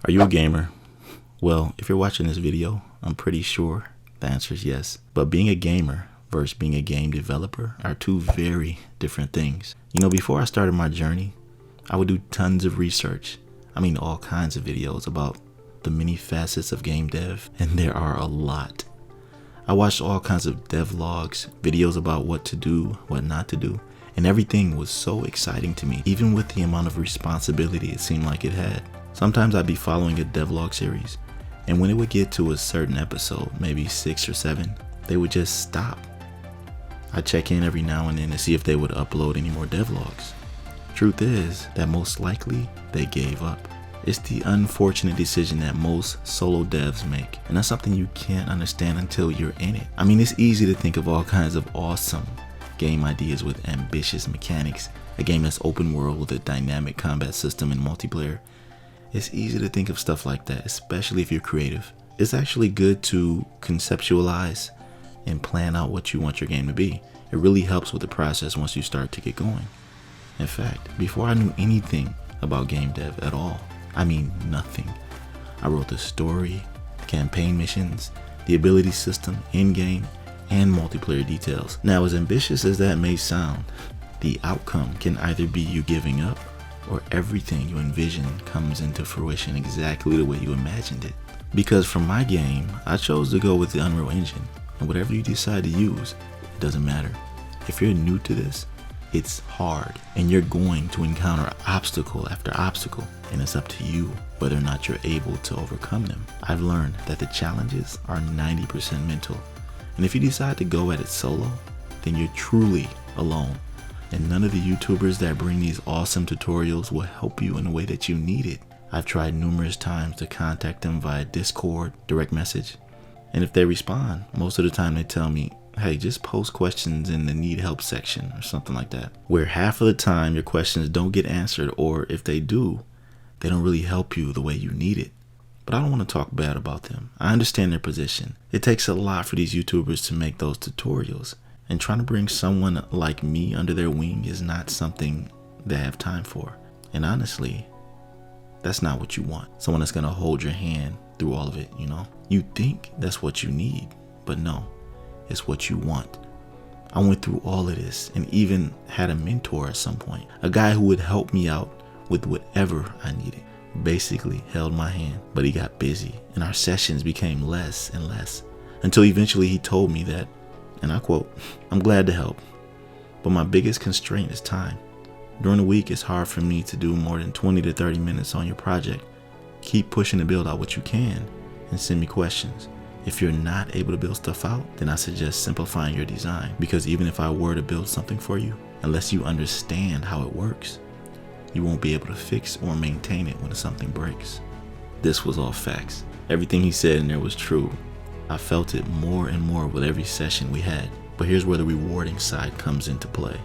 Are you a gamer? Well, if you're watching this video, I'm pretty sure the answer is yes. But being a gamer versus being a game developer are two very different things. You know, before I started my journey, I would do tons of research. I mean, all kinds of videos about the many facets of game dev, and there are a lot. I watched all kinds of devlogs, videos about what to do, what not to do, and everything was so exciting to me, even with the amount of responsibility it seemed like it had. Sometimes I'd be following a devlog series, and when it would get to a certain episode, maybe 6 or 7, they would just stop. I'd check in every now and then to see if they would upload any more devlogs. Truth is that most likely they gave up. It's the unfortunate decision that most solo devs make, and that's something you can't understand until you're in it. I mean, it's easy to think of all kinds of awesome game ideas with ambitious mechanics, a game that's open world with a dynamic combat system and multiplayer. It's easy to think of stuff like that, especially if you're creative. It's actually good to conceptualize and plan out what you want your game to be. It really helps with the process once you start to get going. In fact, before I knew anything about game dev at all, I mean nothing, I wrote the story, campaign missions, the ability system, in-game, and multiplayer details. Now, as ambitious as that may sound, the outcome can either be you giving up or everything you envision comes into fruition exactly the way you imagined it. Because for my game, I chose to go with the Unreal Engine, and whatever you decide to use, it doesn't matter. If you're new to this, it's hard, and you're going to encounter obstacle after obstacle, and it's up to you whether or not you're able to overcome them. I've learned that the challenges are 90% mental, and if you decide to go at it solo, then you're truly alone. And none of the YouTubers that bring these awesome tutorials will help you in the way that you need it. I've tried numerous times to contact them via Discord, direct message, and if they respond, most of the time they tell me, hey, just post questions in the need help section or something like that. Where half of the time your questions don't get answered, or if they do, they don't really help you the way you need it. But I don't want to talk bad about them. I understand their position. It takes a lot for these YouTubers to make those tutorials, and trying to bring someone like me under their wing is not something they have time for. And honestly, that's not what you want. Someone that's going to hold your hand through all of it, you know? You think that's what you need, but no, it's what you want. I went through all of this and even had a mentor at some point, a guy who would help me out with whatever I needed. Basically held my hand, but he got busy and our sessions became less and less until eventually he told me that, and I quote, "I'm glad to help, but my biggest constraint is time. During the week, it's hard for me to do more than 20 to 30 minutes on your project. Keep pushing to build out what you can and send me questions. If you're not able to build stuff out, then I suggest simplifying your design, because even if I were to build something for you, unless you understand how it works, you won't be able to fix or maintain it when something breaks." This was all facts. Everything he said in there was true. I felt it more and more with every session we had. But here's where the rewarding side comes into play,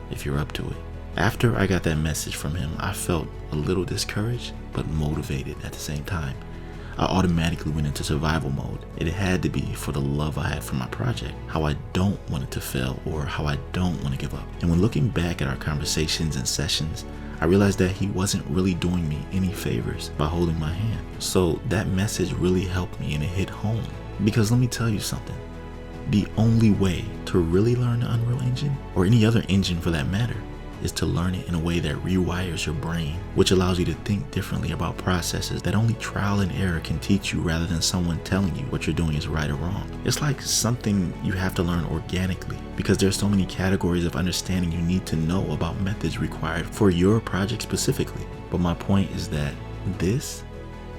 if you're up to it. After I got that message from him, I felt a little discouraged, but motivated at the same time. I automatically went into survival mode. It had to be for the love I had for my project, how I don't want it to fail, or how I don't want to give up. And when looking back at our conversations and sessions, I realized that he wasn't really doing me any favors by holding my hand. So that message really helped me, and it hit home. Because let me tell you something, the only way to really learn the Unreal Engine, or any other engine for that matter, is to learn it in a way that rewires your brain, which allows you to think differently about processes that only trial and error can teach you, rather than someone telling you what you're doing is right or wrong. It's like something you have to learn organically, because there's so many categories of understanding you need to know about methods required for your project specifically. But my point is that this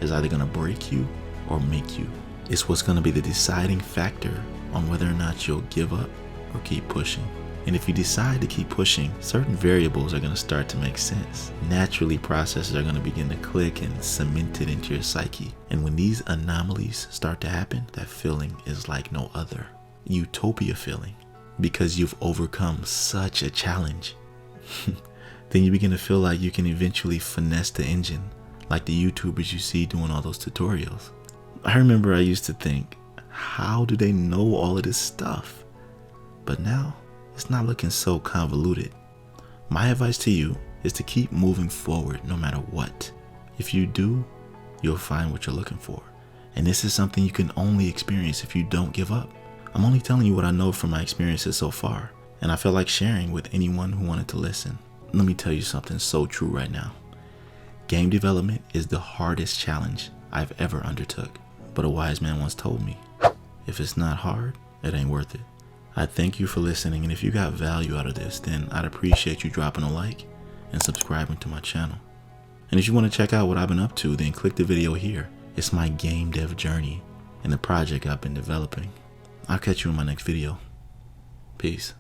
is either going to break you or make you. It's what's going to be the deciding factor on whether or not you'll give up or keep pushing. And if you decide to keep pushing, certain variables are going to start to make sense. Naturally, processes are going to begin to click and cement it into your psyche. And when these anomalies start to happen, that feeling is like no other. Utopia feeling, because you've overcome such a challenge. Then you begin to feel like you can eventually finesse the engine, like the YouTubers you see doing all those tutorials. I remember I used to think, how do they know all of this stuff? But now, it's not looking so convoluted. My advice to you is to keep moving forward no matter what. If you do, you'll find what you're looking for. And this is something you can only experience if you don't give up. I'm only telling you what I know from my experiences so far, and I feel like sharing with anyone who wanted to listen. Let me tell you something so true right now. Game development is the hardest challenge I've ever undertook. But a wise man once told me, if it's not hard, it ain't worth it. I thank you for listening, and if you got value out of this, then I'd appreciate you dropping a like and subscribing to my channel. And if you want to check out what I've been up to, then click the video here. It's my game dev journey and the project I've been developing. I'll catch you in my next video. Peace.